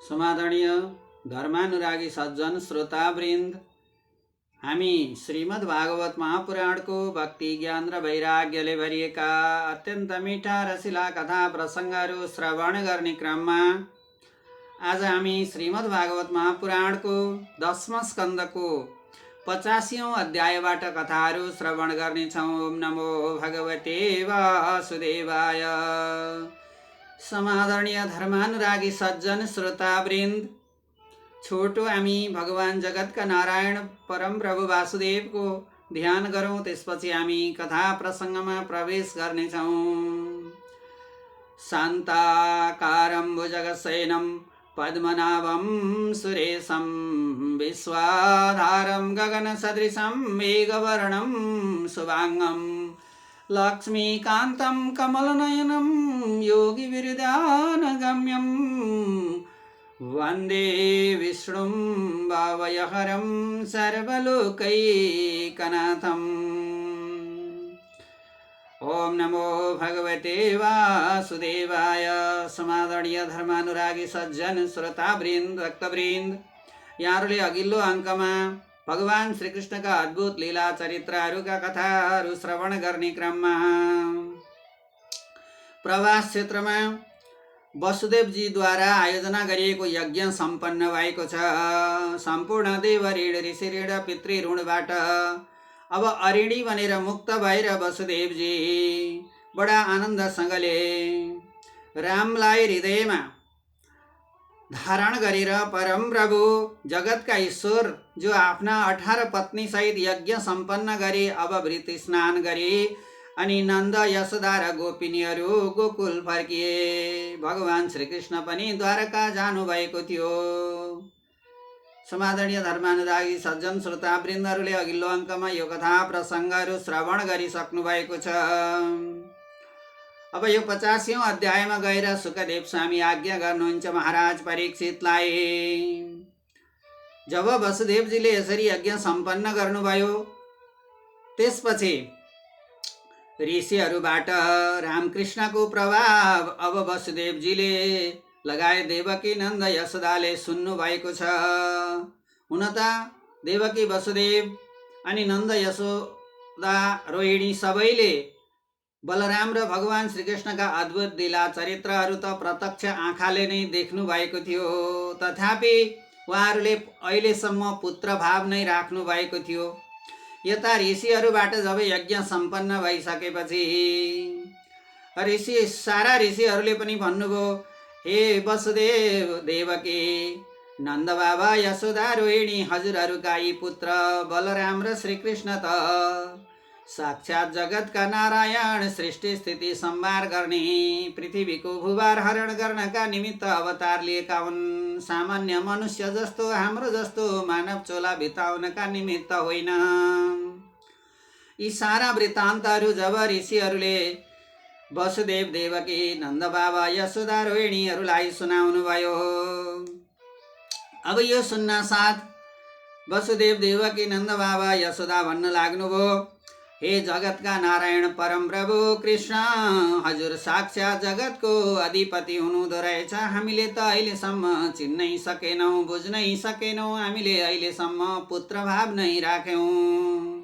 समादरणीय धर्मानुरागी सज्जन श्रोतावृन्द, हामी श्रीमद् भागवत महापुराणको भक्ति ज्ञान र वैराग्यले भरिएका अत्यन्त मिठा रसिला कथा प्रसङ्गहरू श्रवण गर्ने क्रममा आज हामी श्रीमद् भागवत महापुराणको 10वां स्कन्धको 85औं अध्यायबाट कथाहरू श्रवण गर्नेछौँ। ओम नमो भगवते वासुदेवाय। समादरणीय धर्मानुरागी सज्जन श्रोतावृन्द, छोटो हामी भगवान जगतका नारायण परम प्रभु वासुदेवको ध्यान गरौँ, त्यसपछि हामी कथा प्रसङ्गमा प्रवेश गर्नेछौँ। शान्ताकारं भुजगशयनं पद्मनाभं सुरेशं विश्वाधारं गगनसदृशं मेघवर्णं शुभाङ्गं लक्ष्मीकान्तं कमलनयनं योगिविरदानगम्यं वन्दे विष्णुं भावयहरं सर्वलोकैकनाथम्। ओम नमो भगवते वासुदेवाय। समादरणीय धर्मानुरागी सज्जन श्रोतावृन्द, भक्तवृन्द, यहाँहरूले अघिल्लो अङ्कमा भगवान श्रीकृष्णका अद्भुत लीला चरित्रहरूका कथाहरू श्रवण गर्ने क्रममा प्रवास क्षेत्रमा वसुदेवजीद्वारा आयोजना गरिएको यज्ञ सम्पन्न भएको छ। सम्पूर्ण देव ऋण ऋषि ऋण पितृ ऋणबाट अब अऋणी बनेर मुक्त भएर वसुदेवजी बडा आनन्दसँगले रामलाई हृदयमा धारण गरेर परम प्रभु जगतका ईश्वर जो आफ्ना 18 पत्नी सहित यज्ञ सम्पन्न गरे, अब वृत्ति स्नान गरे अनि नन्द यशोदा र गोपिनीहरू गोकुल फर्किए। भगवान श्रीकृष्ण पनि द्वारका जानुभएको थियो। समादरणीय धर्मानुरागी सज्जन श्रोतावृन्दहरूले अघिल्लो अङ्कमा यो कथा प्रसङ्गहरू श्रवण गरिसक्नु भएको छ। अब यो 85औं अध्यायमा गएर सुखदेव स्वामी आज्ञा गर्नुहुन्छ महाराज परीक्षितलाई। जब वसुदेवजीले यसरी यज्ञ सम्पन्न गर्नुभयो, त्यसपछि ऋषिहरूबाट रामकृष्णको प्रभाव अब वसुदेवजीले लगायत देवकी नन्द यशोदाले सुन्नु भएको छ। हुन त देवकी वसुदेव अनि नन्द यशोदा रोहिणी सबैले बलराम र भगवान श्रीकृष्णका अद्भुत लीला चरित्रहरू त प्रत्यक्ष आँखाले नै देख्नु भएको थियो। तथापि उहाँहरूले अहिलेसम्म पुत्र भाव नै राख्नु भएको थियो। यता ऋषिहरूबाट जब यज्ञ सम्पन्न भइसकेपछि सारा ऋषिहरूले पनि भन्नुभयो, हे वसुदेव देवकी नन्द बाबा यशोदा रोहिणी, हजुरहरूका यी पुत्र बलराम र श्रीकृष्ण त साक्षात् जगतका नारायण, सृष्टि स्थिति संहार गर्ने, पृथ्वीको भूभार हरण गर्नका निमित्त अवतार लिएका हुन्। सामान्य मनुष्य जस्तो, हाम्रो जस्तो मानव चोला बिताउनका निमित्त होइन। यी सारा वृत्तान्तहरू जब ऋषिहरूले वसुदेव देवकी नन्द बाबा यशोदा रोहिणीहरूलाई सुनाउनु भयो, अब यो सुन्न साथ वसुदेव देवकी नन्द बाबा यशोदा भन्न लाग्नुभयो, हे जगतका नारायण परम प्रभु कृष्ण, हजुर साक्षात् जगतको अधिपति हुनुहुँदो रहेछ। हामीले त अहिलेसम्म चिन्नै सकेनौँ, बुझ्नै सकेनौँ। हामीले अहिलेसम्म पुत्र भाव नै राख्यौँ।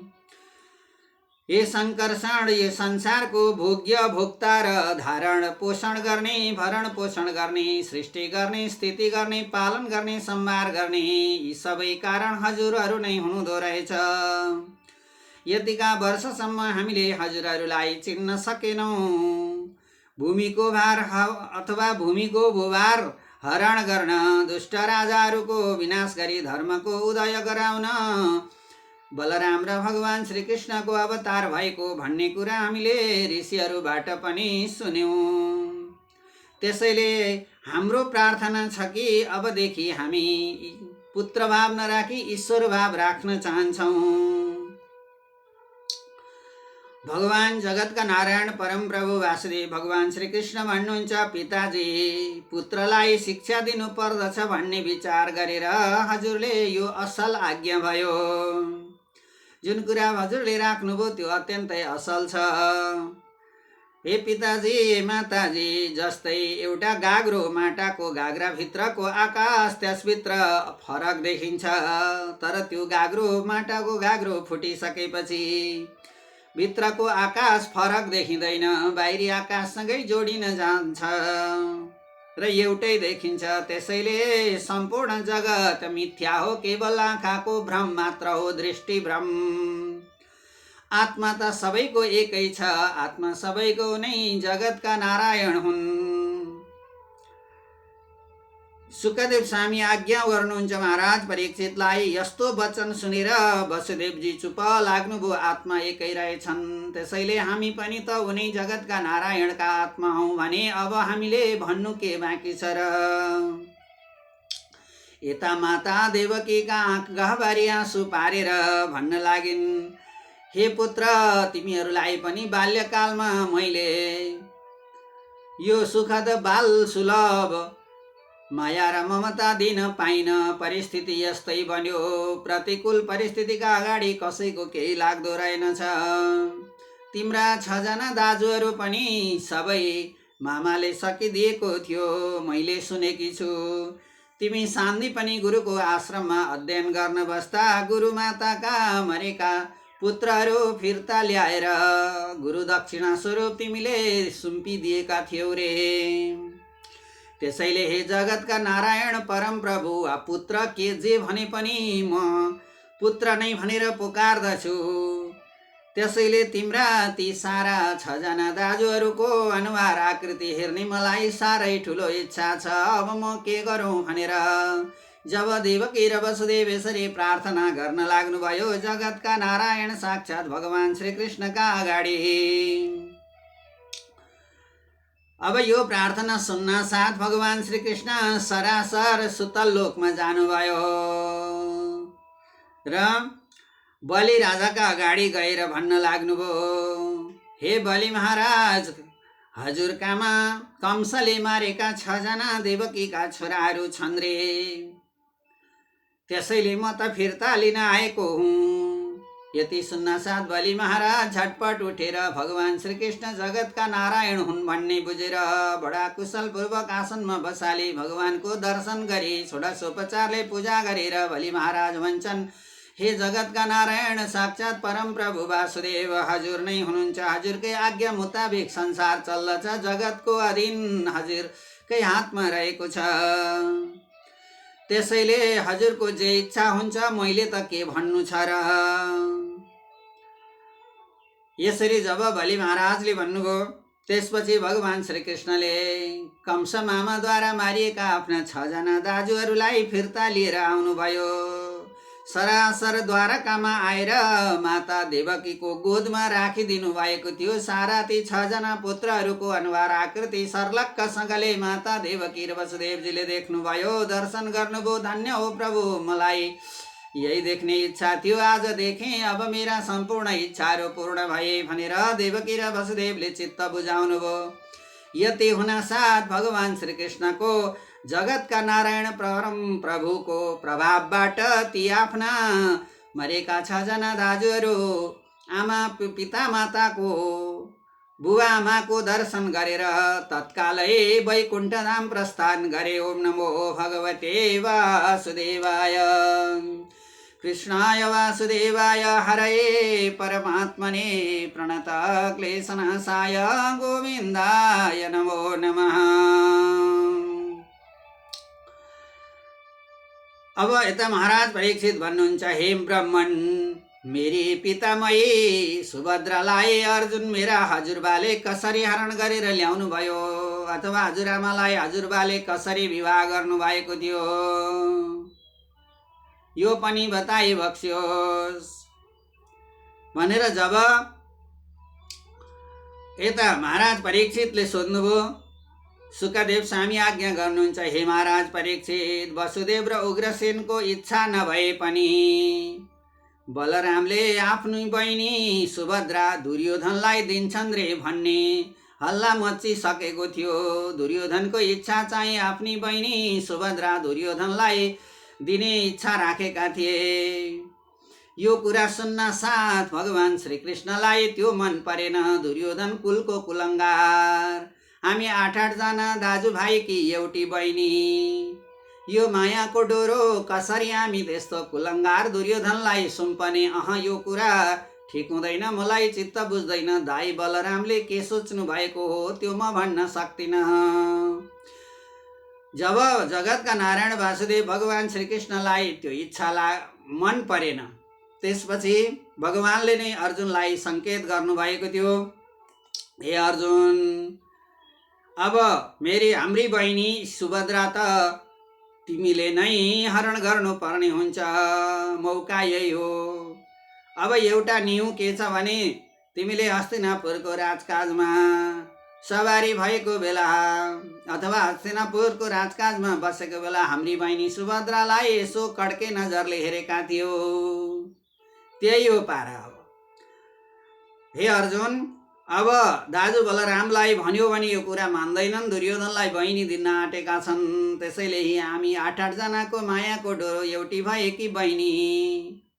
ये शङ्कर्षण, ये संसारको भोग्य भोक्ता र धारण पोषण गर्ने, भरण पोषण गर्ने, सृष्टि गर्ने, स्थिति गर्ने, पालन गर्ने, संहार गर्ने, यी सबै कारण हजुरहरू नै हुनुहुँदो रहेछ। यतिका वर्षसम्म हामीले हजुरहरूलाई चिन्न सकेनौँ। भूमिको भार अथवा भूमिको भूभार हरण गर्न, दुष्ट राजाहरूको विनाश गरी धर्मको उदय गराउन बलराम र भगवान श्रीकृष्णको अवतार भएको भन्ने कुरा हामीले ऋषिहरूबाट पनि सुन्यौँ। त्यसैले हाम्रो प्रार्थना छ कि अबदेखि हामी पुत्र भाव नराखी ईश्वर भाव राख्न चाहन्छौँ। भगवान जगतका नारायण परम प्रभु वासुदेव भगवान श्रीकृष्ण भन्नुहुन्छ, पिताजी पुत्रलाई शिक्षा दिनु पर्दछ भन्ने विचार गरेर हजुरले यो असल आज्ञा भयो। जुन कुरा हजुरले राख्नुभयो त्यो अत्यन्तै असल छ। हे पिताजी माताजी, जस्तै एउटा गाग्रो माटाको गाग्राभित्रको आकाश त्यसभित्र फरक देखिन्छ, तर त्यो गाग्रो माटाको गाग्रो फुटिसकेपछि भित्रको आकाश फरक देखिँदैन, बाहिरी आकाशसँगै जोडिन जान्छ र एउटै देखिन्छ। त्यसैले सम्पूर्ण जगत मिथ्या हो, केवल आँखाको भ्रम मात्र हो, दृष्टि भ्रम। आत्मा त सबैको एकै छ, आत्मा सबैको नै जगतका नारायण हुन्। सुखदेव स्वामी आज्ञा गर्नुहुन्छ महाराज परीक्षितलाई। यस्तो वचन सुनेर वसुदेवजी चुप लाग्नुभयो। आत्मा एकै रहेछन्, त्यसैले हामी पनि त उनी जगतका नारायणका आत्मा हौ भने अब हामीले भन्नु के बाँकी छ र। यता माता देवकीका आँख गहभरि आँसु पारेर भन्न लागिन्, हे पुत्र, तिमीहरूलाई पनि बाल्यकालमा मैले यो सुखद बाल सुलभ माया र ममता दिन पाइन। परिस्थिति यस्तै बन्यो, प्रतिकूल परिस्थितिका अगाडि कसैको केही लाग्दो रहेनछ। तिम्रा 6 जना दाजुहरू पनि सबै मामाले सकिदिएको थियो, मैले सुनेकी छु। तिमी सान्दी पनि गुरुको आश्रममा अध्ययन गर्न बस्दा गुरुमाताका मरेका पुत्रहरू फिर्ता ल्याएर गुरु दक्षिणा स्वरूप तिमीले सुम्पिदिएका थियौ रे। त्यसैले हे जगतका नारायण परम प्रभु, पुत्र के जे भने पनि म पुत्र नै भनेर पुकार्दछु। त्यसैले तिम्रा ती सारा 6 जना दाजुहरूको अनुहार आकृति हेर्ने मलाई साह्रै ठुलो इच्छा छ। अब म के गरौँ भनेर जब देवकी र वसुदेव यसरी प्रार्थना गर्न लाग्नुभयो जगतका नारायण साक्षात् भगवान श्री कृष्णका अगाडि। अब यो प्रार्थना सुन्न साथ भगवान श्री कृष्ण सरासर सुतल लोकमा जानुभयो र बलि राजाका अगाडि गएर भन्न लाग्नुभयो, हे बलि महाराज, हजुरकामा कंसले मारेका 6 जना देवकीका छोराहरू छन् रे। त्यसैले म त फिर्ता लिन आएको हुँ। यति सुन्नासाथ बलि महाराज झटपट उठेर भगवान श्री कृष्ण जगतका नारायण हुन् भन्ने बुझेर बडा कुशल पूर्वक आसनमा बसाले भगवानको दर्शन गरी षोडशोपचारले पूजा गरेर बलि महाराज भन्छन्, हे जगतका नारायण साक्षात् परम प्रभु वासुदेव, हजुर नै हुनुहुन्छ। हजुरकै आज्ञा मुताबिक संसार चल्दछ, जगतको अधीन हजुरकै हातमा रहेको छ। त्यसैले हजुरको जे इच्छा हुन्छ मैले त के भन्नु छ र। यसरी जब बलि महाराजले भन्नुभयो त्यसपछि भगवान श्री कृष्णले कंस मामाद्वारा मारिएका आफ्ना 6 जना दाजुहरूलाई फिर्ता लिएर आउनुभयो। सरासर द्वारकामा आएर माता देवकीको गोदमा राखिदिनु भएको थियो। सारा ती 6 जना पुत्रहरूको अनुहार आकृति सर्लक्कसँगले माता देवकी र वसुदेवजीले देख्नुभयो, दर्शन गर्नुभयो। धन्य हो प्रभु, मलाई यही देख्ने इच्छा थियो, आज देखेँ, अब मेरा सम्पूर्ण इच्छाहरू पूर्ण भए भनेर देवकी र वसुदेवले चित्त बुझाउनुभयो। यति हुनासाथ भगवान श्री कृष्णको जगतका नारायण परम प्रभुको प्रभावबाट ती आफ्ना मरेका 6 जना दाजुहरू आमा पिता माताको बुवा आमाको दर्शन गरेर तत्कालै वैकुण्ठ धाम प्रस्थान गरे। ओम नमो भगवते वासुदेवाय, कृष्णाय वासुदेवाय, हरये परमात्मने प्रणत क्लेशनाशाय गोविन्दाय नमो नमः। अब यता महाराज परीक्षित भन्नुहुन्छ, हे ब्राह्मण, मेरी पितामही सुभद्रालाई अर्जुन मेरा हजुरबाले कसरी हरण गरेर ल्याउनु भयो, अथवा हजुरआमालाई हजुरबाले कसरी विवाह गर्नुभएको थियो, यो पनि बताइ बक्स्योस् भनेर जब यता महाराज परीक्षितले सोध्नुभयो, सुखदेव स्वामी आज्ञा गर्नुहुन्छ, हे महाराज परीक्षित, वसुदेव र उग्रसेनको इच्छा नभए पनि बलरामले आफ्नो बहिनी सुभद्रा दुर्योधनलाई दिन्छन् रे भन्ने हल्ला मचिसकेको थियो। दुर्योधनको इच्छा चाहिँ आफ्नी बहिनी सुभद्रा दुर्योधनलाई दिने इच्छा राखेका थिए। यो कुरा सुन्न साथ भगवान श्रीकृष्णलाई त्यो मन परेन। दुर्योधन कुलको कुलङ्गार, हामी 8 जना दाजुभाइ कि एउटी बहिनी, यो मायाको डोरो कसरी हामी त्यस्तो कुलङ्गार दुर्योधनलाई सुम्पने। यो कुरा ठिक हुँदैन, मलाई चित्त बुझ्दैन। दाई बलरामले के सोच्नु भएको हो त्यो म भन्न सक्दिनँ। जब जगतका नारायण वासुदेव भगवान श्रीकृष्णलाई त्यो इच्छा मन परेन, त्यसपछि भगवानले नै अर्जुनलाई सङ्केत गर्नुभएको थियो, हे अर्जुन, अब हाम्री बहिनी सुभद्रा त तिमीले नै हरण गर्नुपर्ने हुन्छ, मौका यही हो। अब एउटा नियम के छ भने तिमीले हस्तिनापुरको राजकाजमा सवारी भएको बेला अथवा हस्तिनापुरको राजकाजमा बसेको बेला हाम्री बहिनी सुभद्रालाई यसो कड्के नजरले हेरेका थियो, त्यही हो पारा। हे अर्जुन, अब दाजु बलरामलाई भन्यो भने यो कुरा मान्दैनन्, दुर्योधनलाई बहिनी दिन आँटेका छन्। त्यसैले हामी 8 जनाको मायाको डोरो एउटी भएकी बहिनी,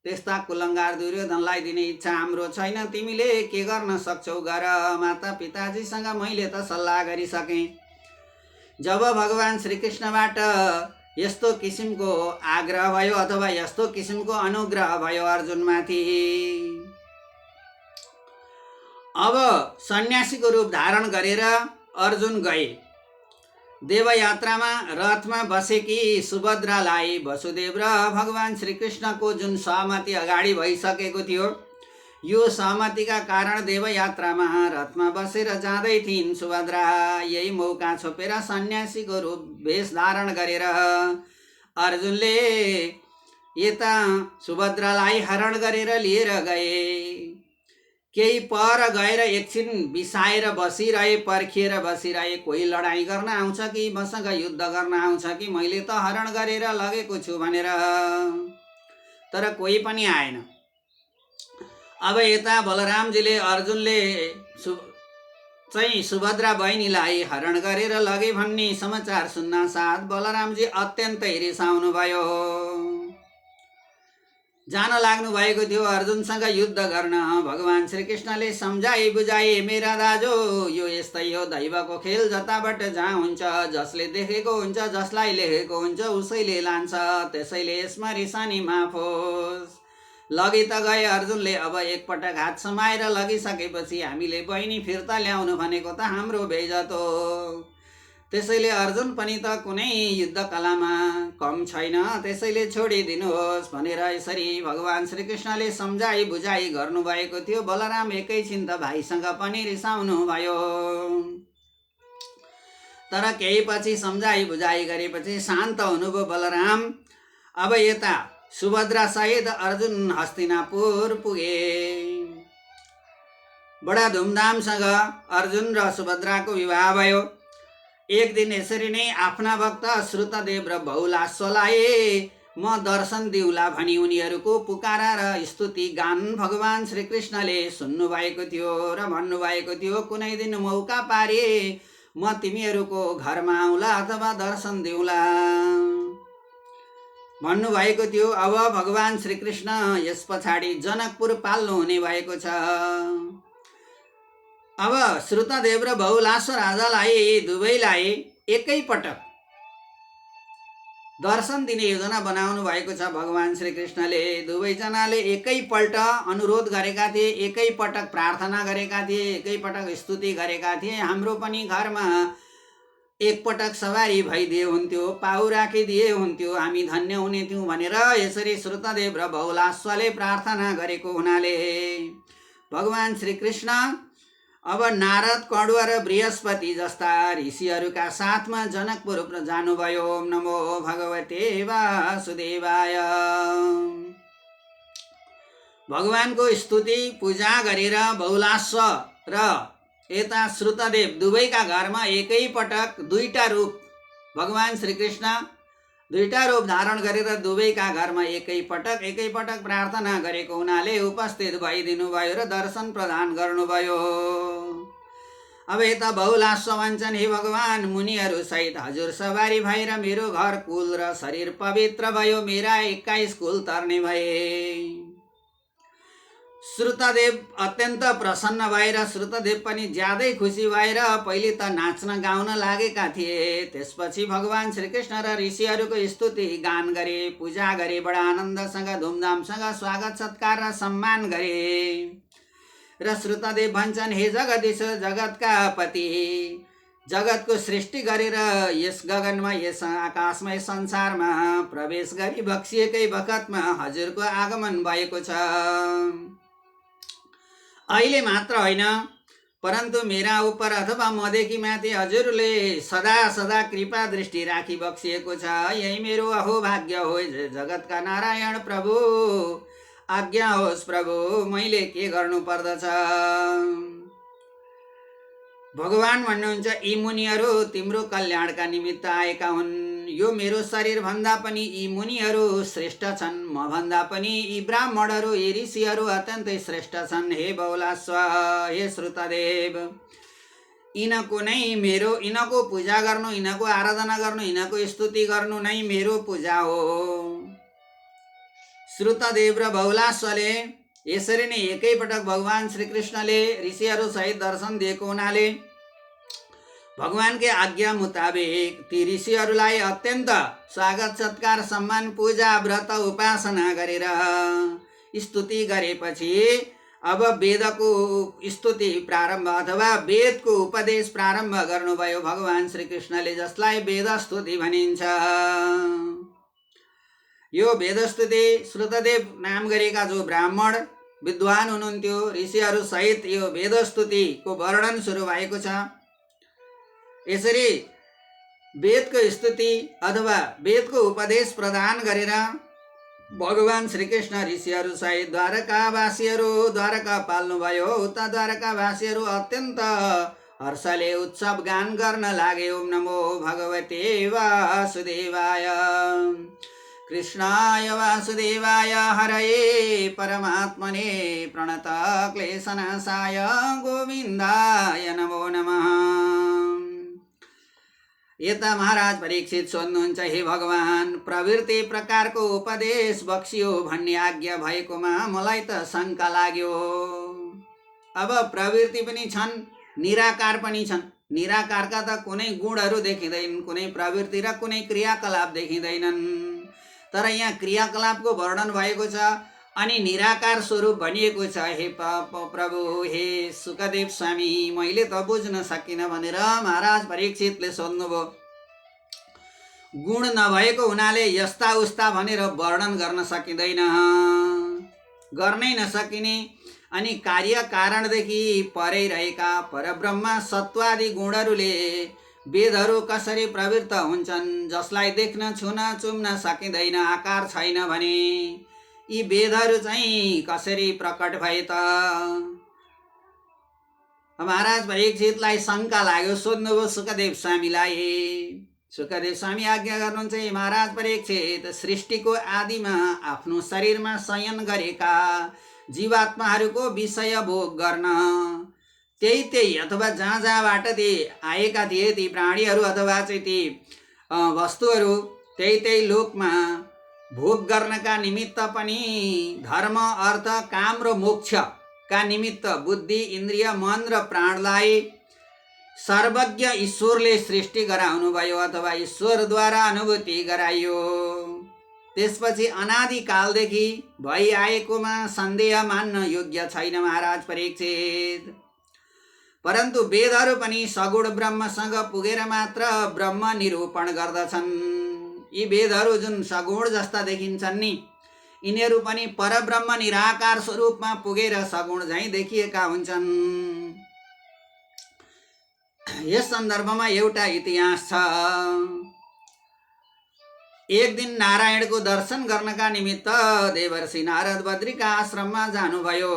त्यस्ता कुलङ्गार दुर्योधनलाई दिने इच्छा हाम्रो छैन। तिमीले के गर्न सक्छौ गर। माता पिताजीसँग मैले त सल्लाह गरिसकेँ। जब भगवान श्रीकृष्णबाट यस्तो किसिमको आग्रह भयो अथवा यस्तो किसिमको अनुग्रह भयो अर्जुनमाथि, अब सन्यासीको रूप धारण गरेर अर्जुन गए। देवयात्रामा रथमा बसेकी सुभद्रालाई वसुदेव र भगवान श्रीकृष्णको जुन सहमति अगाडि भइसकेको थियो, यो सहमतिका कारण देवयात्रामा रथमा बसेर जाँदै थिइन् सुभद्रा। यही मौका छोपेर सन्यासीको रूप भेष धारण गरेर अर्जुनले यता सुभद्रालाई हरण गरेर लिएर गए। केही पर गएर एकछिन बिसाएर बसिरहे, पर्खिएर बसिरहे, कोही लडाईँ गर्न आउँछ कि मसँग युद्ध गर्न आउँछ कि मैले त हरण गरेर लगेको छु भनेर, तर कोही पनि आएन। अब यता बलरामजीले अर्जुनले चाहिँ सुभद्रा बहिनीलाई हरण गरेर लगे भन्ने समाचार सुन्न साथ बलरामजी अत्यन्तै रिसाउनु भयो। जान लाग्नु भएको थियो अर्जुनसँग युद्ध गर्न। भगवान श्रीकृष्णले सम्झाइ बुझाए, मेरा दाजु, यो यस्तै हो दैवको खेल, जताबाट जहाँ हुन्छ, जसले देखेको हुन्छ, जसलाई लेखेको हुन्छ उसैले लान्छ, त्यसैले यसमा रिसानी माफ होस्। लगी त गए अर्जुनले। अब एकपटक हात समाएर लगिसकेपछि हामीले बहिनी फिर्ता ल्याउनु भनेको त हाम्रो बेइज्जत हो। त्यसैले अर्जुन पनि त कुनै युद्ध कलामा कम छैन, त्यसैले छोडिदिनुहोस् भनेर यसरी भगवान श्रीकृष्णले सम्झाइ बुझाइ गर्नुभएको थियो। बलराम एकैछिन त भाइसँग पनि रिसाउनु भयो, तर केही पछि सम्झाइ बुझाइ गरेपछि शान्त हुनुभयो बलराम। अब यता सुभद्रा सहित अर्जुन हस्तिनापुर पुगे। बडा धुमधामसँग अर्जुन र सुभद्राको विवाह भयो। एक दिन यसरी नै आफ्ना भक्त श्रुतदेव र बहुलाश्वलाई म दर्शन दिउला भनी उनीहरूको पुकारा र स्तुति गान भगवान श्रीकृष्णले सुन्नुभएको थियो र भन्नुभएको थियो, कुनै दिन मौका पारे म तिमीहरूको घरमा आउला अथवा दर्शन दिउला भन्नुभएको थियो। अब भगवान श्रीकृष्ण यस पछाडि जनकपुर पाल्नु हुने भएको छ। अब श्रुतदेव र बहुलाश्व राजालाई दुवैलाई एकैपटक दर्शन दिने योजना बनाउनु भएको छ भगवान श्रीकृष्णले। दुवैजनाले एकैपल्ट अनुरोध गरेका थिए, एकैपटक प्रार्थना गरेका थिए, एकैपटक स्तुति गरेका थिए, हाम्रो पनि घरमा एकपटक सवारी भइदिए हुन्थ्यो, पाउ राखिदिए हुन्थ्यो, हामी धन्य हुने थियौँ भनेर यसरी श्रुतदेव र बहुलाश्वले प्रार्थना गरेको हुनाले भगवान श्रीकृष्ण अब नारद, कण्व र बृहस्पति जस्ता ऋषिहरूका साथमा जनकपुर जानुभयो। ओम नमो भगवते वासुदेवाय। भगवानको स्तुति पूजा गरेर बहुलाश्व र यता श्रुतदेव दुवैका घरमा एकैपटक दुईटा रूप भगवान श्रीकृष्ण दुईटा रूप धारण गरेर दुवैका घरमा एकैपटक प्रार्थना गरेको हुनाले उपस्थित भइदिनु भयो र दर्शन प्रदान गर्नुभयो। अब यता बहुलाश्व भन्छन्, हे भगवान, मुनिहरू सहित हजुर सवारी भएर मेरो घर कुल र शरीर पवित्र भयो, मेरा 21 कुल तर्ने भए। श्रुतदेव अत्यन्त प्रसन्न भएर श्रुतदेव पनि ज्यादै खुसी भएर पहिले त नाच्न गाउन लागेका थिए। त्यसपछि भगवान श्रीकृष्ण र ऋषिहरूको स्तुति गान गरे, पूजा गरे, बडा आनन्दसँग धुमधामसँग स्वागत सत्कार र सम्मान गरे। र श्रुतदेव भन्छन्, हे जगदीश, जगतका पति, जगतको सृष्टि गरेर यस गगनमा, यस आकाशमा, यस संसारमा प्रवेश गरी बक्सिएकै बखतमा हजुरको आगमन भएको छ। अहिले मात्र होइन, परन्तु मेरा उपर अथवा मदेखि माथि हजुरले सदा सदा कृपा दृष्टि राखी बक्सिएको छ। यही मेरो अहोभाग्य हो। जगतका नारायण प्रभु, आज्ञा होस् प्रभु, मैले के गर्नु पर्दछ? भगवान भन्नुहुन्छ, यी मुनिहरू तिम्रो कल्याणका निमित्त आएका हुन्। यो मेरो शरीर भन्दा पनि यी मुनिहरू श्रेष्ठ छन्। म भन्दा पनि यी ब्राह्मणहरू, यी ऋषिहरू अत्यन्तै श्रेष्ठ छन्। हे बहुलाश्व, हे श्रुतदेव, यिनको पूजा गर्नु, यिनको आराधना गर्नु, यिनको स्तुति गर्नु नै मेरो पूजा हो। श्रुतदेव र बहुलाश्वले यसरी नै एकैपटक भगवान श्रीकृष्णले ऋषिहरू सहित दर्शन दिएको हुनाले भगवानकै आज्ञा मुताबिक ती ऋषिहरूलाई अत्यन्त स्वागत सत्कार सम्मान पूजा व्रत उपासना गरेर स्तुति गरेपछि अब वेदको स्तुति प्रारम्भ अथवा वेदको उपदेश प्रारम्भ गर्नुभयो भगवान श्रीकृष्णले, जसलाई वेद स्तुति भनिन्छ। यो वेदस्तुति श्रुतदेव नाम गरेका जो ब्राह्मण विद्वान हुनुहुन्थ्यो, ऋषिहरू सहित यो वेदस्तुतिको वर्णन सुरु भएको छ। यसरी वेदको स्तुति अथवा वेदको उपदेश प्रदान गरेर भगवान श्रीकृष्ण ऋषिहरू सहित द्वारका पाल्नुभयो। उता द्वारकावासीहरू अत्यन्त हर्षले उत्सव गान गर्न लागे। ओम नमो भगवते वासुदेवाय, कृष्णाय वासुदेवाय, हरये परमात्मने प्रणत क्लेशनाशाय गोविन्दाय नमो नमः। यता महाराज परीक्षित सोध्नुहुन्छ, हे भगवान, प्रवृत्ति प्रकारको उपदेश बक्सियो भन्ने आज्ञा भएकोमा मलाई त शङ्का लाग्यो। अब प्रवृत्ति पनि छन्, निराकार पनि छन्। निराकारका त कुनै गुणहरू देखिँदैनन्, कुनै प्रवृत्ति र कुनै क्रियाकलाप देखिँदैनन्। तर यहाँ क्रियाकलापको वर्णन भएको छ अनि निराकार स्वरूप भनिएको छ। हे प्रभु, हे सुखदेव स्वामी, मैले त बुझ्न सकिनँ भनेर महाराज परीक्षितले सोध्नुभयो। गुण नभएको हुनाले यस्ता उस्ता भनेर वर्णन गर्न सकिँदैन, गर्नै नसकिने अनि कार्य कारणदेखि परै रहेका परब्रह्म सत्वादि गुणहरूले वेदहरू कसरी प्रवृत्त हुन्छन्, जसलाई देख्न छुन चुम्न सकिँदैन, आकार छैन भने यी वेदहरू चाहिँ कसरी प्रकट भए त? महाराज परीक्षितलाई शङ्का लाग्यो, सोध्नुभयो सुखदेव स्वामीलाई। सुखदेव स्वामी आज्ञा गर्नुहुन्छ, महाराज परीक्षित, सृष्टिको आदिमा आफ्नो शरीरमा शयन गरेका जीवात्माहरूको विषय भोग गर्न त्यही अथवा जहाँ जहाँबाट ती आएका थिए ती प्राणीहरू अथवा चाहिँ ती वस्तुहरू त्यही लोकमा भोग गर्नका निमित्त पनि धर्म, अर्थ, काम र मोक्षका निमित्त बुद्धि, इन्द्रिय, मन र प्राणलाई सर्वज्ञ ईश्वरले सृष्टि गराउनुभयो अथवा ईश्वरद्वारा अनुभूति गराइयो। त्यसपछि अनादिकालदेखि भइआएकोमा सन्देह मान्न योग्य छैन महाराज परीक्षित। परन्तु वेदहरू पनि सगुण ब्रह्मसँग पुगेर मात्र ब्रह्म निरूपण गर्दछन्। यी वेदहरू जुन सगुण जस्ता देखिन्छन् नि, यिनीहरू पनि परब्रह्म निराकार स्वरूपमा पुगेर सगुण झैँ देखिएका हुन्छन्। यस सन्दर्भमा एउटा इतिहास छ। एक दिन नारायणको दर्शन गर्नका निमित्त देवर्षि नारद बद्रीका आश्रममा जानुभयो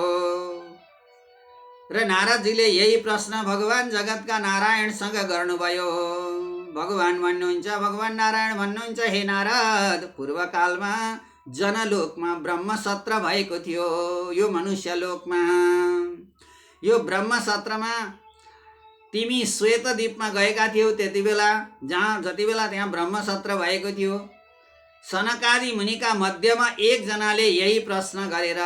र नारदजीले यही प्रश्न भगवान जगतका नारायणसँग गर्नुभयो। भगवान नारायण भन्नुहुन्छ, हे नारद, पूर्वकालमा जनलोकमा ब्रह्मसत्र भएको थियो। यो मनुष्य लोकमा यो ब्रह्मसत्रमा तिमी श्वेतद्वीपमा गएका थियौ। जति बेला त्यहाँ ब्रह्मसत्र भएको थियो, सनकादि मुनिका मध्यमा एकजनाले यही प्रश्न गरेर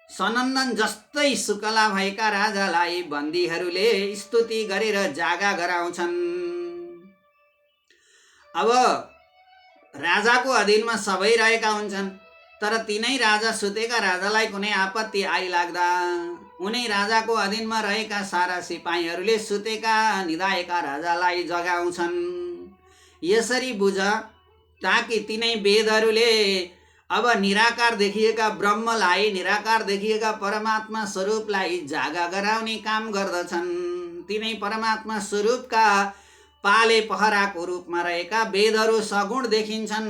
सनन्दन जस्तै शुक्ला भएका राजालाई बन्दीहरूले स्तुति गरेर जागा गराउँछन्। अब राजाको अधीनमा सबै रहेका हुन्छन्, तर तिनै राजा सुतेका राजालाई कुनै आपत्ति आइलाग्दा उनै राजाको अधीनमा रहेका सारा सिपाहीहरूले सुतेका निदाएका राजालाई जगाउँछन्। यसरी बुझ ताकि तिनै वेदहरूले अब निराकार देखिएका ब्रह्मलाई, निराकार देखिएका परमात्मा स्वरूपलाई जागा गराउने काम गर्दछन्। तिनै परमात्मा स्वरूपका पाले पहराको रूपमा रहेका वेदहरू सगुण देखिन्छन्,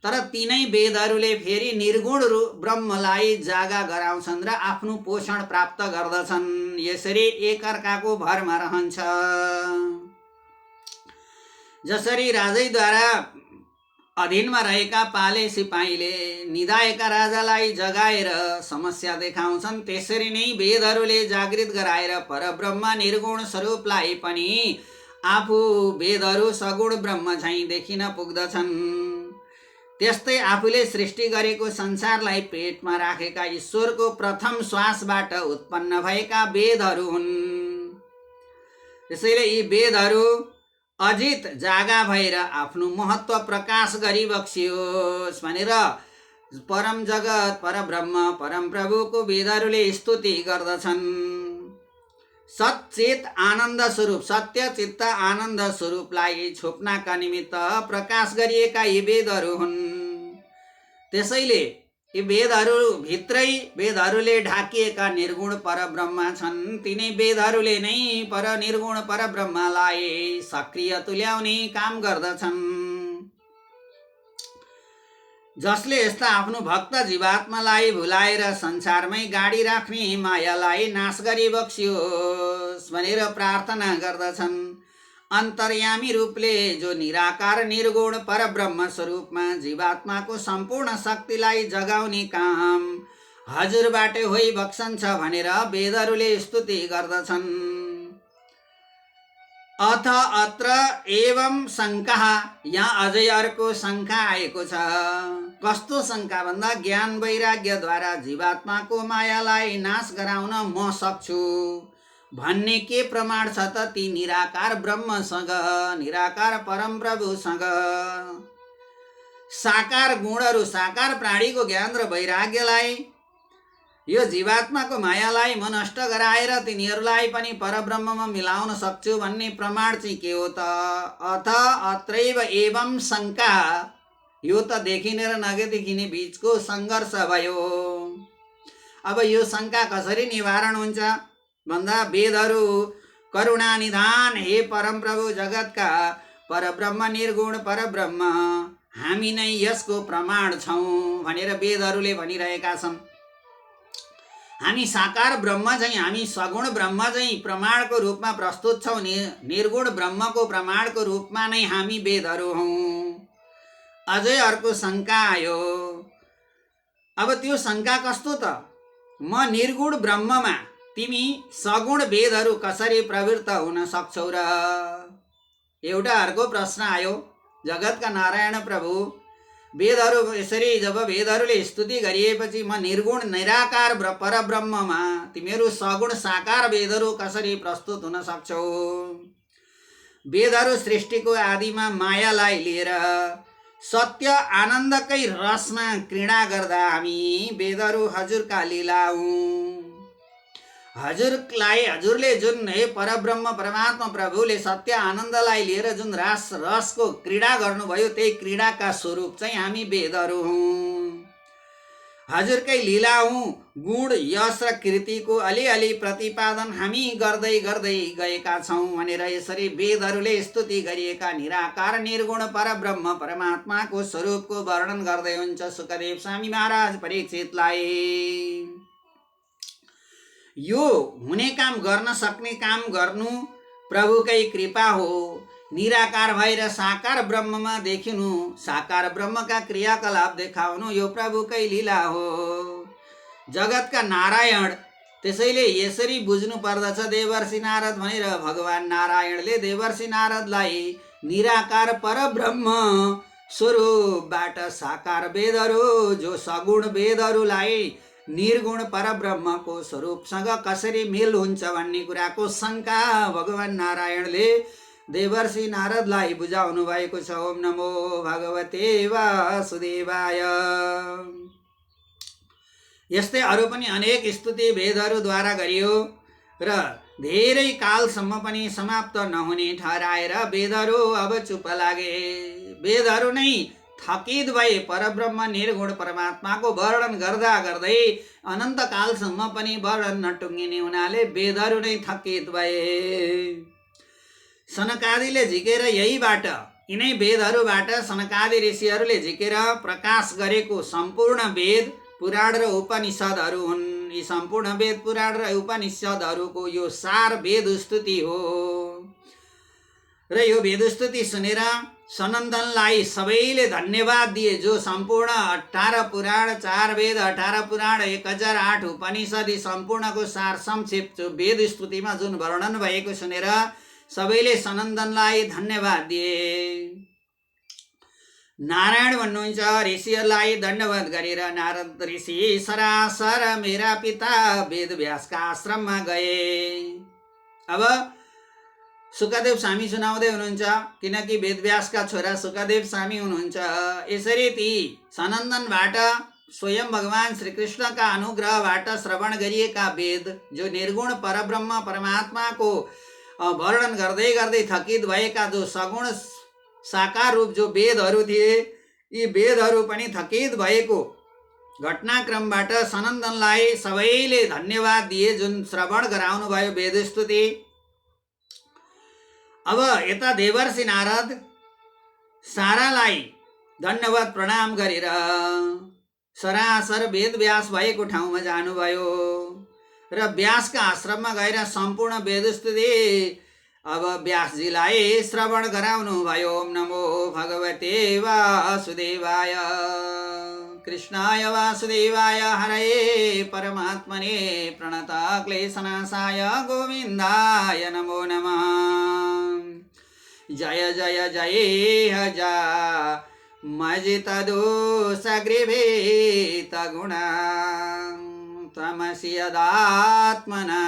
तर तिनै वेदहरूले फेरि निर्गुण ब्रह्मलाई जागा गराउँछन् र आफ्नो पोषण प्राप्त गर्दछन्। यसरी एकअर्काको भरमा रहन्छ। जसरी राजैद्वारा अधीनमा रहेका पाले सिपाहीले निदाएका राजालाई जगाएर समस्या देखाउँछन्, त्यसरी नै वेदहरूले जागृत गराएर परब्रह्म निर्गुण स्वरूपलाई पनि आफू वेदहरू सगुण ब्रह्म झैं देखिन पुग्दछन्। त्यस्तै आफूले सृष्टि गरेको संसारलाई पेटमा राखेका ईश्वरको प्रथम श्वासबाट उत्पन्न भएका वेदहरू हुन्। त्यसैले यी वेदहरू अजित जागा भएर आफ्नो महत्व प्रकाश गरिबक्सियोस् भनेर परम जगत परब्रह्म परम प्रभुको वेदहरूले स्तुति गर्दछन्। सच्चित आनन्द स्वरूप, सत्य चित्त आनन्द स्वरूपलाई छोप्नका निमित्त प्रकाश गरिएका यी वेदहरू हुन्। त्यसैले यी वेदहरू भित्रै वेदहरूले ढाकिएका निर्गुण परब्रह्म छन्। तिनै वेदहरूले नै निर्गुण परब्रह्मलाई सक्रिय तुल्याउने काम गर्दछन्। जसले यस्ता आफ्नो भक्त जीवात्मालाई भुलाएर संसारमै गाडी राख्ने मायालाई नाश गरी बक्सियोस् भनेर प्रार्थना गर्दछन्। अन्तर्यामी रूपले जो निराकार निर्गुण परब्रह्म स्वरूपमा जीवात्माको सम्पूर्ण शक्तिलाई जगाउने काम हजुरबाटै होइ बक्सन्छ भनेर वेदहरूले स्तुति गर्दछन्। अथ अत्र एवं शङ्का, यहाँ अझै अर्को शङ्का आएको छ। कस्तो शङ्का भन्दा ज्ञान वैराग्यद्वारा जीवात्माको मायालाई नाश गराउन म सक्छु भन्ने के प्रमाण छ त ती निराकार ब्रह्मसँग, निराकार परम प्रभुसँग? साकार गुणहरू, साकार प्राणीको ज्ञान र वैराग्यलाई, यो जीवात्माको मायालाई म नष्ट गराएर तिनीहरूलाई पनि परब्रह्ममा मिलाउन सक्छु भन्ने प्रमाण चाहिँ के हो त? अथ अत्रैव एवं शङ्का, यो त देखिने र नदेखिने बीचको सङ्घर्ष भयो। अब यो शङ्का कसरी निवारण हुन्छ भन्दा वेदहरू करुणा निधान, हे परम प्रभु जगतका परब्रह्म निर्गुण परब्रह्म, हामी नै यसको प्रमाण छौँ भनेर वेदहरूले भनिरहेका छन्। हामी साकार ब्रह्म चाहिँ, हामी सगुण ब्रह्म चाहिँ प्रमाणको रूपमा प्रस्तुत छौँ। निर्गुण ब्रह्मको प्रमाणको रूपमा नै हामी वेदहरू हौँ। अझै अर्को शङ्का आयो। अब त्यो शङ्का कस्तो त? म निर्गुण ब्रह्ममा तिमी सगुण वेदहरू कसरी प्रवृत्त हुन सक्छौ र? एउटा अर्को प्रश्न आयो। जगतका नारायण प्रभु वेदहरू यसरी जब वेदहरूले स्तुति गरिएपछि म निर्गुण निराकार परब्रह्ममा तिमीहरू सगुण साकार वेदहरू कसरी प्रस्तुत हुन सक्छौ? वेदहरू सृष्टिको आदिमा मायालाई लिएर सत्य आनन्दकै रसमा क्रीडा गर्दा हामी वेदहरू हजुरका लीला हुँ। हजुरले जुन हे परब्रह्म परमात्मा प्रभुले सत्य आनन्दलाई लिएर जुन रसको क्रीडा गर्नुभयो, त्यही क्रीडाका स्वरूप चाहिँ हामी वेदहरू हौँ। हजुरकै लीला हौँ। गुण यश र कृतिको अलिअलि प्रतिपादन हामी गर्दै गर्दै गएका छौँ भनेर यसरी वेदहरूले स्तुति गरिएका निराकार निर्गुण परब्रह्म परमात्माको स्वरूपको वर्णन गर्दै हुन्छ सुखदेव स्वामी महाराज परीक्षितलाई। यो हुने काम, गर्न सक्ने काम गर्नु प्रभुकै कृपा हो। निराकार भएर साकार ब्रह्ममा देखिनु, साकार ब्रह्मका क्रियाकलाप देखाउनु यो प्रभुकै लीला हो। जगतका नारायण, त्यसैले यसरी बुझ्नु पर्दछ देवर्षि नारद भनेर भगवान नारायणले देवर्षि नारदलाई निराकार परब्रह्म स्वरूपबाट साकार वेदहरू, जो सगुण वेदहरूलाई निर्गुण परब्रह्मको स्वरूपसँग कसरी मेल हुन्छ भन्ने कुराको शङ्का भगवान नारायणले देवर्षि नारदलाई बुझाउनु भएको छ। ओम नमो भगवते वासुदेवाय। यस्तै अरू पनि अनेक स्तुति वेदहरूद्वारा गरियो र धेरै कालसम्म पनि समाप्त नहुने ठहराएर वेदहरू अब चुप लागे। वेदहरू नै थकित भए। परब्रह्म निर्गुण परमात्माको वर्णन गर्दा गर्दै अनन्त कालसम्म पनि वर्णन नटुङ्गिने हुनाले वेदहरू नै थकित भए। सनकादिले झिकेर यिनै वेदहरूबाट सनकादि ऋषिहरूले झिकेर प्रकाश गरेको सम्पूर्ण वेद पुराण र उपनिषदहरू हुन्। यी सम्पूर्ण वेद पुराण र उपनिषदहरूको यो सार वेद स्तुति हो र यो वेद स्तुति सुनेर सनन्दनलाई सबैले धन्यवाद दिए। जो सम्पूर्ण 18 पुराण 4 वेद 18 पुराण 1008 उपनिषद यी सम्पूर्णको सार संक्षेप वेद स्तुतिमा जुन वर्णन भएको सुनेर सबैले सनन्दनलाई धन्यवाद दिए। नारायण भन्नुहुन्छ ऋषिहरूलाई दण्डवत गरेर नारद ऋषि सरासर मेरा पिता वेद व्यासका आश्रममा गए। अब सुकदेव स्वामी सुनाउँदै हुनुहुन्छ, किनकि वेदव्यासका छोरा सुकदेव स्वामी हुनुहुन्छ। यसरी ती सनन्दनबाट स्वयं भगवान श्रीकृष्णका अनुग्रहबाट श्रवण गरिएका वेद जो निर्गुण परब्रह्म परमात्माको वर्णन गर्दै गर्दै थकित भएका जो सगुण साकार रूप जो वेदहरू थिए यी वेदहरू पनि थकित भएको घटनाक्रमबाट सनन्दनलाई सबैले धन्यवाद दिए जुन श्रवण गराउनु भयो वेद स्तुति। अब यता देवर्षि नारद सारालाई दण्डवत प्रणाम गरेर सरासर वेद व्यास भएको ठाउँमा जानुभयो र व्यासका आश्रममा गएर सम्पूर्ण वेद स्तुति अब व्यासजीलाई श्रवण गराउनु भयो। ओम नमो भगवते वासुदेवाय। कृष्णाय वासुदेवाय हरये परमात्मने प्रणत क्लेशनाशाय गोविन्दाय नमो नमः। जय जय जय जा मजित दोष गृभीत गुणा तमसि यदात्मना।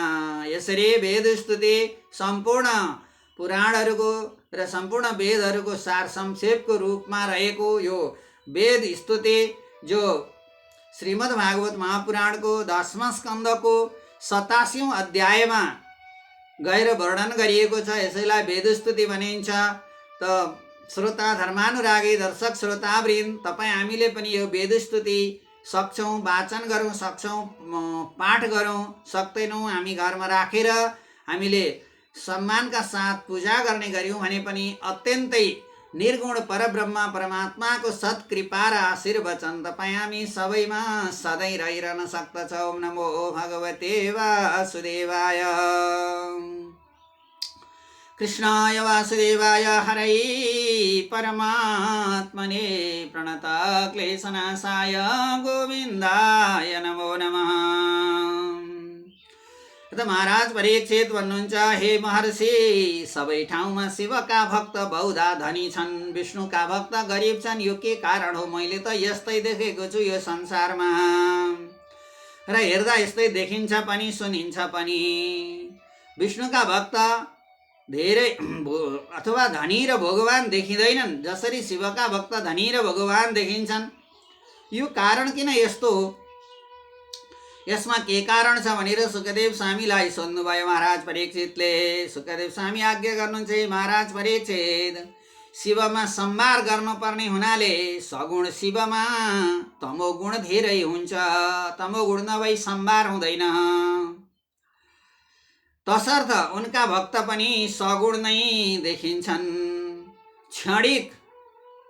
यसरी वेद स्तुति सम्पूर्ण पुराणहरूको र सम्पूर्ण वेदहरूको सार संक्षेपको रूपमा रहेको यो वेद स्तुति जो श्रीमद् भागवत महापुराणको 10वां स्कन्धको 87औं अध्यायमा गएर वर्णन गरिएको छ। यसैलाई वेद स्तुति भनिन्छ। त श्रोता धर्मानुरागी दर्शक श्रोतावृन्द तपाईँ हामीले पनि यो वेद स्तुति सक्छौँ वाचन गरौँ, सक्छौँ पाठ गरौँ, सक्दैनौँ हामी घरमा राखेर हामीले सम्मानका साथ पूजा गर्ने गऱ्यौँ भने पनि अत्यन्तै निर्गुण परब्रह्म परमात्माको सत्कृपा र आशीर्वचन तपाईँ हामी सबैमा सधैँ रहिरहन सक्दछ। ओम नमो भगवते वासुदेवाय। कृष्णाय वासुदेवाय हरये परमात्मने प्रणत क्लेशनाशाय गोविन्दाय नमो नमः। महाराज परीक्षित भन्नुहुन्छ, हे महर्षि सबै ठाउँमा शिवका भक्त बहुधा धनी छन्, विष्णुका भक्त गरिब छन्। यो के कारण हो? मैले त यस्तै देखेको छु यो संसारमा र हेर्दा यस्तै देखिन्छ पनि सुनिन्छ पनि। विष्णुका भक्त धेरै अथवा धनी र भगवान देखिँदैनन्, जसरी शिवका भक्त धनी र भगवान देखिन्छन्। यो कारण किन यस्तो हो? यसमा के कारण छ भनेर सुकदेव स्वामीलाई सोध्नुभयो महाराज परीक्षितले। सुकदेव स्वामी आज्ञा गर्नुहुन्छ, महाराज परीक्षित शिवमा सम्भार गर्नुपर्ने हुनाले सगुण शिवमा तमोगुण धेरै हुन्छ, तमोगुण नभई सम्भार हुँदैन। तसर्थ उनका भक्त पनि सगुण नै देखिन्छन्। क्षणिक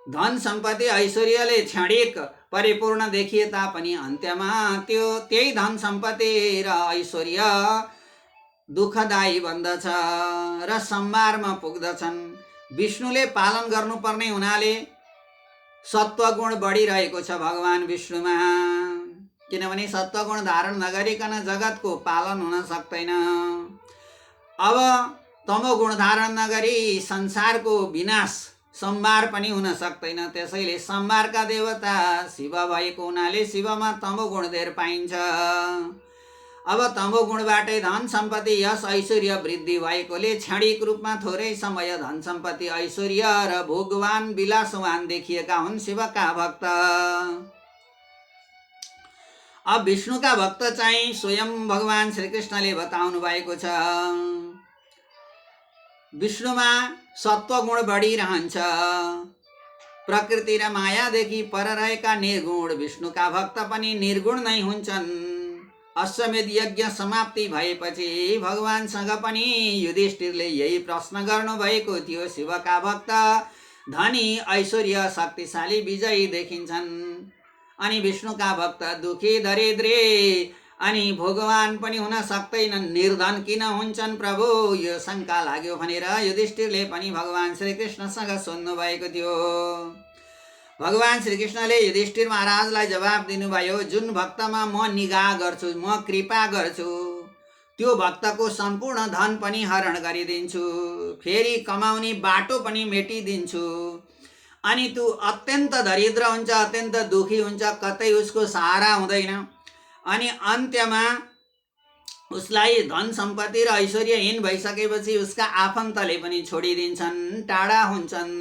धन सम्पत्ति ऐश्वर्यले क्षणिक परिपूर्ण देखिए तापनि अन्त्यमा त्यही धन सम्पत्ति र ऐश्वर्य दुःखदायी बन्दछ र सम्भारमा पुग्दछन्। विष्णुले पालन गर्नुपर्ने हुनाले सत्वगुण बढिरहेको छ भगवान विष्णुमा, किनभने सत्वगुण धारण नगरिकन जगतको पालन हुन सक्दैन। अब तमोगुण धारण नगरी संसारको विनाश संहार पनि हुन सक्दैन। त्यसैले संहारका देवता शिव भएको हुनाले शिवमा तमोगुण धेर पाइन्छ। अब तमोगुणबाटै धन सम्पत्ति यश ऐश्वर्य वृद्धि भएकोले क्षणिक रूपमा थोरै समय धन सम्पत्ति ऐश्वर्य र भोगवान विलासवान देखिएका हुन् शिवका भक्त। अब विष्णुका भक्त चाहिँ स्वयं भगवान श्रीकृष्णले बताउनु भएको छ। विष्णुमा सत्वगुण बढिरहन्छ। प्रकृति र मायादेखि पर रहेका निर्गुण विष्णुका भक्त पनि निर्गुण नै हुन्छन्। अश्वमेध यज्ञ समाप्ति भएपछि भगवानसँग पनि युधिष्ठिरले यही प्रश्न गर्नुभएको थियो। शिवका भक्त धनी ऐश्वर्य शक्तिशाली विजयी देखिन्छन् अनि विष्णुका भक्त दुखी दरिद्रे अनि भगवान पनि हुन सक्दैनन्, निर्धन किन हुन्छन् प्रभु, यो शङ्का लाग्यो भनेर युधिष्ठिरले पनि भगवान श्रीकृष्णसँग सोध्नु भएको थियो। भगवान श्रीकृष्णले युधिष्ठिर महाराजलाई जवाब दिनुभयो, जुन भक्तमा म निगाह गर्छु, म कृपा गर्छु, त्यो भक्तको सम्पूर्ण धन पनि हरण गरिदिन्छु, फेरि कमाउने बाटो पनि मेटिदिन्छु। अनि तू अत्यन्त दरिद्र हुन्छ, अत्यन्त दुखी हुन्छ, कतै उसको सहारा हुँदैन अनि अन्त्यमा उसलाई धन सम्पत्ति र ऐश्वर्यहीन भइसकेपछि उसका आफन्तले पनि छोडिदिन्छन्, टाढा हुन्छन्।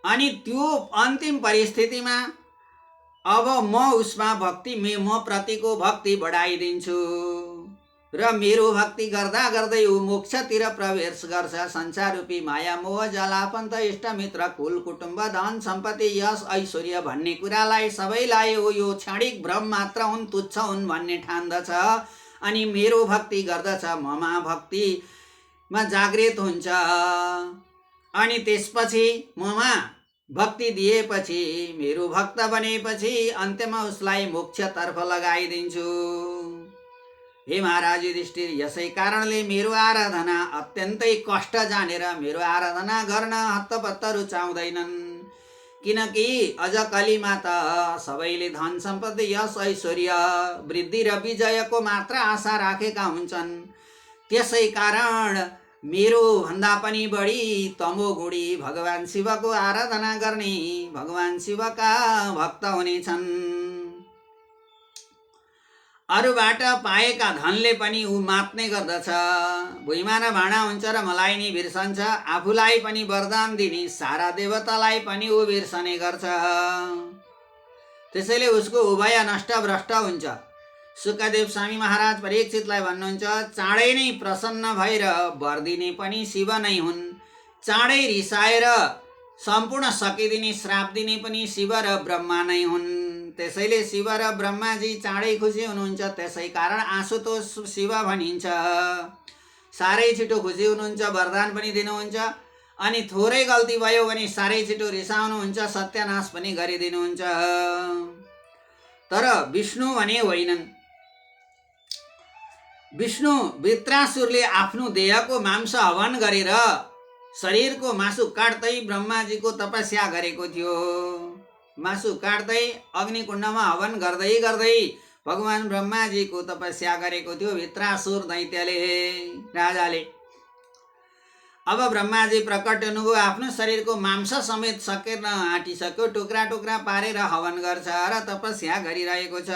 अनि त्यो अन्तिम परिस्थितिमा अब म उसमा भक्ति म प्रतिको भक्ति बढाइदिन्छु र मेरो भक्ति गर्दा गर्दै ऊ मोक्षतिर प्रवेश गर्छ। संसार रूपी माया मोह जलाफन्त इष्टमित्र कुल कुटुम्ब धन सम्पत्ति यश ऐश्वर्य भन्ने कुरालाई सबैलाई यो क्षणिक भ्रम मात्र हुन्, तुच्छ हुन् भन्ने ठान्दछ अनि मेरो भक्ति गर्दछ, ममा भक्तिमा जागृत हुन्छ अनि त्यसपछि ममा भक्ति दिएपछि मेरो भक्त बनेपछि अन्त्यमा उसलाई मोक्षतर्फ लगाइदिन्छु। हे महाराज युधिष्ठिर, यसै कारणले मेरो आराधना अत्यन्तै कष्ट जानेर मेरो आराधना गर्न हत्तपत्त रुचाउँदैनन्, किनकि अझ कलिमा त सबैले धन सम्पत्ति यश ऐश्वर्य वृद्धि र विजयको मात्र आशा राखेका हुन्छन्। त्यसै कारण मेरो भन्दा पनि बढी तमोगुणी भगवान शिवको आराधना गर्ने भगवान शिवका भक्त हुनेछन्। अरूबाट पाएका धनले पनि ऊ मात्ने गर्दछ, भुइँमा न भाँडा हुन्छ र मलाई नि बिर्सन्छ, आफूलाई पनि वरदान दिने सारा देवतालाई पनि ऊ बिर्सने गर्छ। त्यसैले उसको उभय नष्ट भ्रष्ट हुन्छ। सुकदेव स्वामी महाराज परीक्षितलाई भन्नुहुन्छ, चाँडै नै प्रसन्न भएर वर दिने पनि शिव नै हुन्, चाँडै रिसाएर सम्पूर्ण सकिदिने श्राप दिने पनि शिव र ब्रह्मा नै हुन्। त्यसैले शिव र ब्रह्माजी चाँडै खुसी हुनुहुन्छ, त्यसै कारण आशुतोष शिव भनिन्छ। साह्रै छिटो खुसी हुनुहुन्छ, वरदान पनि दिनुहुन्छ अनि थोरै गल्ती भयो भने साह्रै छिटो रिसाउनुहुन्छ, सत्यानाश पनि गरिदिनुहुन्छ। तर विष्णु भने होइनन्। विष्णु वृत्रासुरले आफ्नो देहको मांस हवन गरेर शरीरको मासु काट्दै ब्रह्माजीको तपस्या गरेको थियो। मासु काट्दै अग्निकुण्डमा हवन गर्दै गर्दै भगवान ब्रह्माजीको तपस्या गरेको थियो वृत्रासुर दैत्यले, राजाले। अब ब्रह्माजी प्रकट हुनुभयो, आफ्नो शरीरको मांस समेत सकेर आँटिसक्यो, टुक्रा टुक्रा पारेर हवन गर्छ र तपस्या गरिरहेको छ।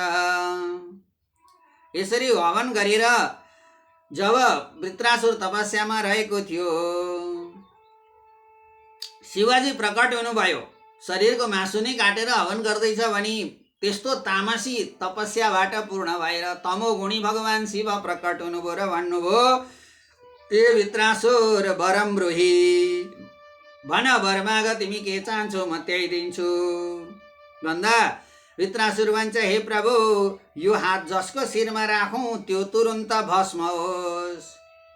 यसरी हवन गरेर जब वृत्रासुर तपस्यामा रहेको थियो, शिवजी प्रकट हुनुभयो। शरीरको मासु नै काटेर हवन गर्दैछ भनी त्यस्तो तामसी तपस्याबाट पूर्ण भएर तमोगुणी भगवान शिव प्रकट हुनुभयो र भन्नुभयो, ए वृत्रासुर वरम ब्रूहि, भन वर माग, तिमी के चाहन्छौ म त्यही दिन्छु। भन्दा वृत्रासुर भन्छ, हे प्रभु, यो हात जसको शिरमा राखौँ त्यो तुरुन्त भस्म होस्,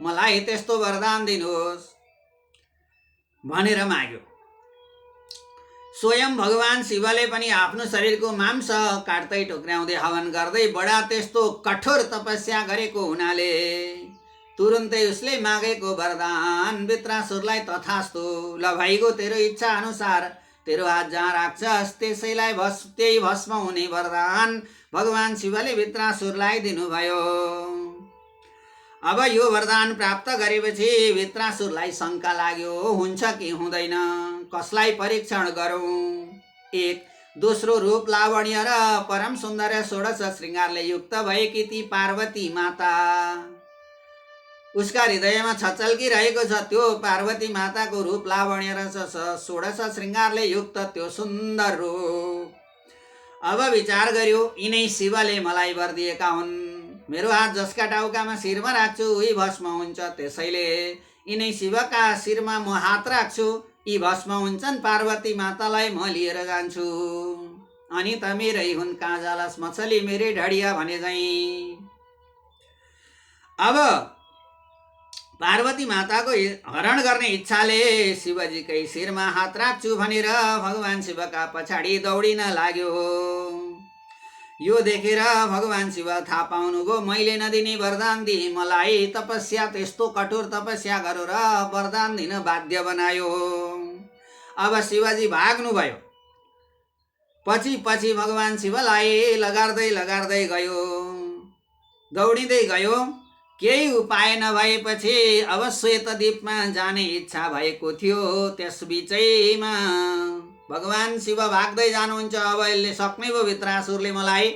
मलाई त्यस्तो वरदान दिनुहोस् भनेर माग्यो। स्वयं भगवान शिवले पनि आफ्नो शरीरको मांस काट्दै टुक्र्याउँदै हवन गर्दै बडा त्यस्तो कठोर तपस्या गरेको हुनाले तुरुन्तै उसले मागेको वरदान वृत्रासुरलाई तथास्तु, ल भाइगो, तेरो इच्छा अनुसार तेरो हात जहाँ राख्छस् त्यही भस्म हुने वरदान भगवान शिवले वृत्रासुरलाई दिनुभयो। अब यो वरदान प्राप्त गरेपछि वृत्रासुरलाई शङ्का लाग्यो, हुन्छ कि हुँदैन, कसलाई परीक्षण गरौँ। एक, दोस्रो रूप लावण्य र परम सुन्दर 16 श्रृङ्गारले युक्त भएकी ती पार्वती माता, उसका हृदयमा छचल्किरहेको छ त्यो पार्वती माताको रूप लावण्य र 16 श्रृङ्गारले युक्त त्यो सुन्दर रूप। अब विचार गर्यो, यिनै शिवले मलाई वर दिएका हुन्, मेरो हात जसका टाउकामा शिरमा राख्छु उही भस्म हुन्छ, त्यसैले यिनै शिवका शिरमा म हात राख्छु, यी भस्म हुन्छन्, पार्वती मातालाई म लिएर जान्छु। अनि त मेरै हुन् काँजालस मछली मेरै ढडिया भने झैँ। अब पार्वती माताको हरण गर्ने इच्छाले शिवजीकै शिरमा हात राख्छु भनेर भगवान शिवका पछाडि दौडिन लाग्यो। यो देखेर भगवान शिव थाहा पाउनुभयो, मैले नदिने वरदान दिए मलाई, तपस्या त्यस्तो कठोर तपस्या गरो र वरदान दिन बाध्य बनायो। अब शिवजी भाग्नु भयो, पछि पछि भगवान शिवलाई लगार्दै लगार्दै गयो, दौडिँदै गयो। केही उपाय नभएपछि अब श्वेतद्वीपमा जाने इच्छा भएको थियो। त्यस बिचैमा भगवान शिव भाग्दै जानुहुन्छ, अब यसले सक्ने भयो, वृत्रासुरले मलाई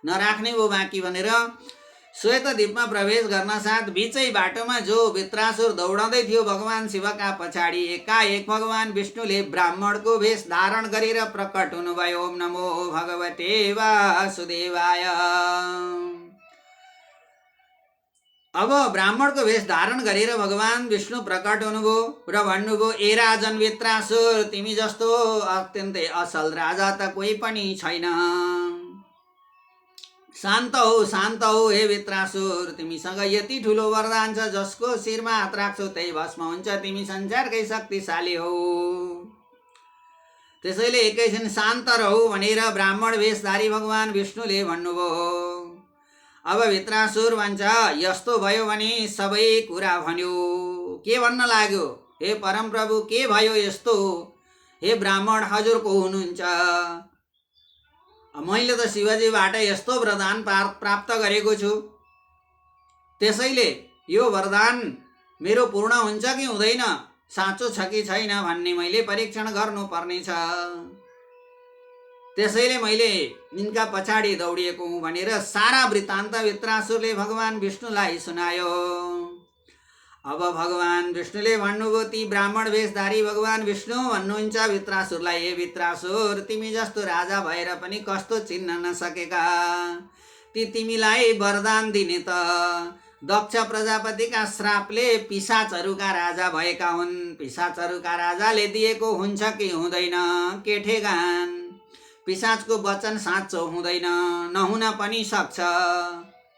नराख्ने भयो बाँकी भनेर श्वेतद्वीपमा प्रवेश गर्न साथ बिचै बाटोमा जो वृत्रासुर दौडँदै थियो भगवान शिवका पछाडि, एकाएक भगवान विष्णुले ब्राह्मणको भेष धारण गरेर प्रकट हुनुभयो। ओम नमो भगवते वासुदेवाय। अब ब्राह्मणको भेष धारण गरेर भगवान विष्णु प्रकट हुनुभयो र भन्नुभयो, ए राजन वृत्रासुर, तिमी जस्तो अत्यन्तै असल राजा त कोही पनि छैन। शान्त हो हे वृत्रासुर, तिमीसँग यति ठुलो वरदान छ, जसको शिरमा हात राख्छौ त्यही भस्म हुन्छ, तिमी संसारकै शक्तिशाली हौ, त्यसैले एकैछिन शान्त रहौ भनेर ब्राह्मण भेषधारी भगवान विष्णुले भन्नुभयो। अब वृत्रासुर भन्छ, यस्तो भयो भने सबै कुरा भन्यो। के भन्न लाग्यो, हे परमप्रभु के भयो यस्तो, हे ब्राह्मण हजुर को हुनुहुन्छ, मैले त शिवजीबाट यस्तो वरदान प्राप्त गरेको छु, त्यसैले यो वरदान मेरो पूर्ण हुन्छ कि हुँदैन, साँचो छ कि छैन भन्ने मैले परीक्षण गर्नुपर्नेछ, त्यसैले मैले यिनका पछाडि दौडिएको हुँ भनेर सारा वृत्तान्त वृत्रासुरले भगवान विष्णुलाई सुनायो। अब भगवान विष्णुले भन्नुभयो, ती ब्राह्मण वेशधारी भगवान विष्णु भन्नुहुन्छ वृत्रासुरलाई, हे वृत्रासुर, तिमी जस्तो राजा भएर पनि कस्तो चिन्न नसकेका, ती तिमीलाई वरदान दिने त दक्ष प्रजापतिका श्रापले पिशाचहरूका राजा भएका हुन्, पिशाचहरूका राजाले दिएको हुन्छ कि हुँदैन, के ठेगान, पिशाचको वचन साँचो हुँदैन, नहुन पनि सक्छ,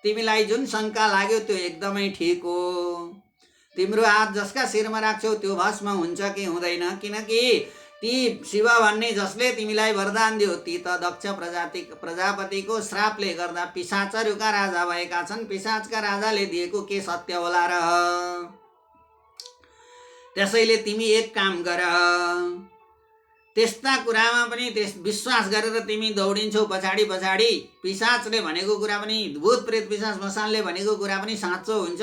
तिमीलाई जुन शङ्का लाग्यो त्यो एकदमै ठिक हो, तिम्रो हात जसका शिरमा राख्छौ त्यो भस्म हुन्छ कि हुँदैन, किनकि ती शिव भन्ने जसले तिमीलाई वरदान दियो ती त दक्ष प्रजापतिको श्रापले गर्दा पिशाचहरूका राजा भएका छन्, पिशाचका राजाले दिएको के सत्य होला र, त्यसैले तिमी एक काम गर, त्यस्ता कुरामा पनि विश्वास गरेर तिमी दौडिन्छौ पछाडि पछाडि, पिशाचले भनेको कुरा पनि, भूत प्रेत पिशाच मसानले भनेको कुरा पनि साँचो हुन्छ,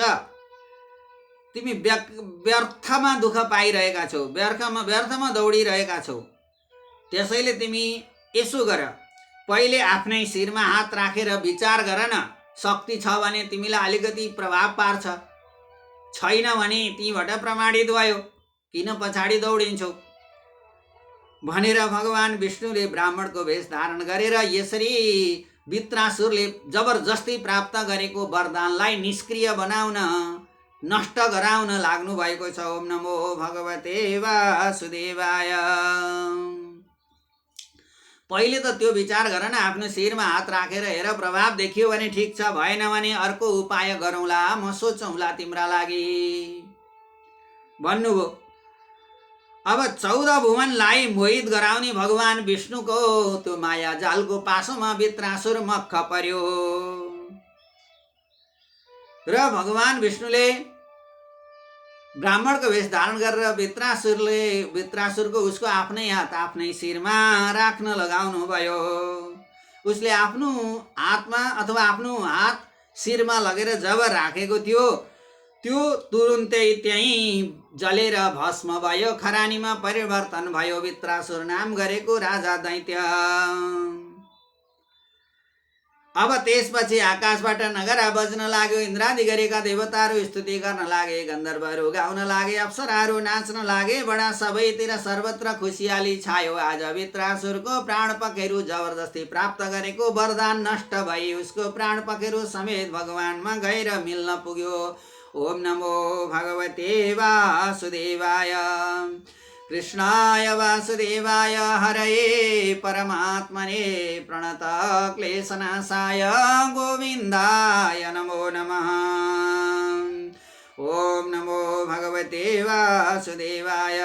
तिमी व्यर्थमा दुःख पाइरहेका छौ, व्यर्थमा दौडिरहेका छौ, त्यसैले तिमी यसो गर, पहिले आफ्नै शिरमा हात राखेर विचार गर न, शक्ति छ भने तिमीलाई अलिकति प्रभाव पार्छ, छैन भने तीबाट प्रमाणित भयो, किन पछाडि दौडिन्छौ भनेर भगवान विष्णुले ब्राह्मणको भेष धारण गरेर यसरी वृत्रासुरले जबरजस्ती प्राप्त गरेको वरदानलाई निष्क्रिय बनाउन, नष्ट गराउन लाग्नु भएको छ। ओम नमो भगवते वासुदेवाय। पहिले त त्यो विचार गर न, आफ्नो शिरमा हात राखेर हेर, प्रभाव देखियो भने ठिक छ, भएन भने अर्को उपाय गरौँला, म सोचौँला तिम्रा लागि भन्नुभयो। अब 14 भुवनलाई मोहित गराउने भगवान विष्णुको त्यो माया जालको पासोमा वृत्रासुर मक्ख पर्यो र भगवान विष्णुले ब्राह्मणको वेश धारण गरेर वृत्रासुरको उसको आफ्नै हात आफ्नै शिरमा राख्न लगाउनु भयो। उसले आफ्नो हातमा अथवा आफ्नो हात शिरमा लगेर जब राखेको थियो त्यो तुरुन्तै त्यहीँ जलेर भस्म भयो। खरानीमा परिवर्तन भयो। वृत्रासुर नाम गरेको राजा दैत्य। अब त्यसपछि आकाशबाट नगरा बज्न लाग्यो। इन्द्रादि गरेका देवताहरू स्तुति गर्न लागे। गन्धर्वहरू गाउन लागे। अप्सराहरू नाच्न लागे। बडा सबैतिर सर्वत्र खुसियाली छायो। आज वृत्रासुरको प्राण पखेरु जबरजस्ती प्राप्त गरेको वरदान नष्ट भई उसको प्राण पखेरु समेत भगवानमा गएर मिल्न पुग्यो। ओम नमो भगवते वासुदेवाय कृष्णाय वासुदेवाय हरये परमात्मने प्रणत क्लेशनाशाय गोविन्दाय नमो नमः। ओम नमो भगवते वासुदेवाय।